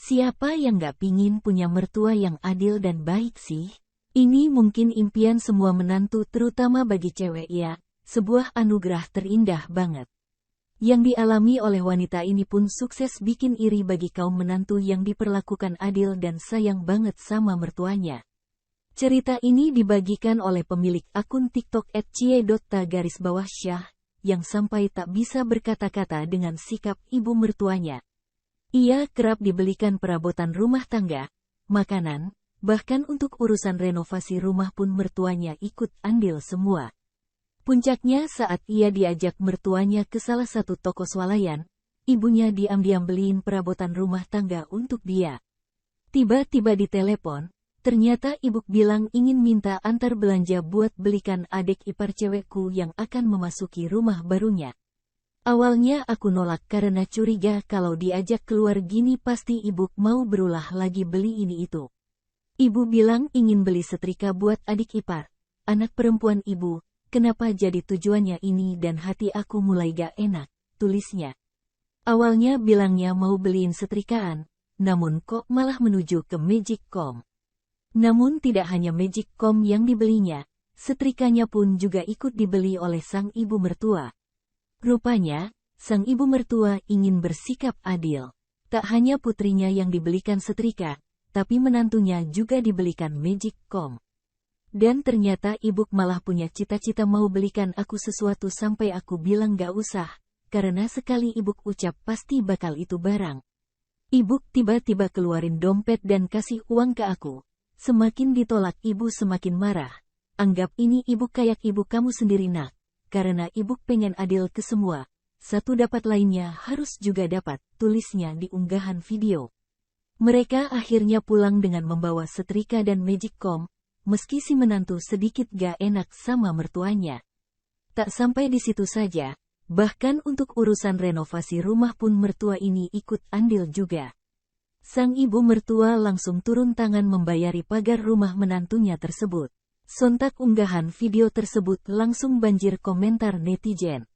Siapa yang gak pingin punya mertua yang adil dan baik sih? Ini mungkin impian semua menantu terutama bagi cewek ya, sebuah anugerah terindah banget. Yang dialami oleh wanita ini pun sukses bikin iri bagi kaum menantu yang diperlakukan adil dan sayang banget sama mertuanya. Cerita ini dibagikan oleh pemilik akun TikTok @cie.ta_syah, yang sampai tak bisa berkata-kata dengan sikap ibu mertuanya. Ia kerap dibelikan perabotan rumah tangga, makanan, bahkan untuk urusan renovasi rumah pun mertuanya ikut andil semua. Puncaknya saat ia diajak mertuanya ke salah satu toko swalayan, ibunya diam-diam beliin perabotan rumah tangga untuk dia. Tiba-tiba di telepon, ternyata ibu bilang ingin minta antar belanja buat belikan adik ipar cewekku yang akan memasuki rumah barunya. Awalnya aku nolak karena curiga kalau diajak keluar gini pasti ibu mau berulah lagi beli ini itu. Ibu bilang ingin beli setrika buat adik ipar, anak perempuan ibu, kenapa jadi tujuannya ini dan hati aku mulai gak enak, tulisnya. Awalnya bilangnya mau beliin setrikaan, namun kok malah menuju ke Magicom. Namun tidak hanya Magicom yang dibelinya, setrikanya pun juga ikut dibeli oleh sang ibu mertua. Rupanya, sang ibu mertua ingin bersikap adil. Tak hanya putrinya yang dibelikan setrika, tapi menantunya juga dibelikan Magicom. Dan ternyata ibu malah punya cita-cita mau belikan aku sesuatu sampai aku bilang gak usah, karena sekali ibu ucap pasti bakal itu barang. Ibu tiba-tiba keluarin dompet dan kasih uang ke aku. Semakin ditolak ibu semakin marah. Anggap ini ibu kayak ibu kamu sendiri nak. Karena ibu pengen adil ke semua, satu dapat lainnya harus juga dapat, tulisnya di unggahan video. Mereka akhirnya pulang dengan membawa setrika dan Magicom, meski si menantu sedikit gak enak sama mertuanya. Tak sampai di situ saja, bahkan untuk urusan renovasi rumah pun mertua ini ikut andil juga. Sang ibu mertua langsung turun tangan membayari pagar rumah menantunya tersebut. Sontak unggahan video tersebut langsung banjir komentar netizen.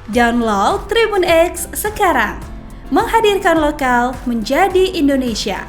Download Tribun X sekarang, menghadirkan lokal menjadi Indonesia.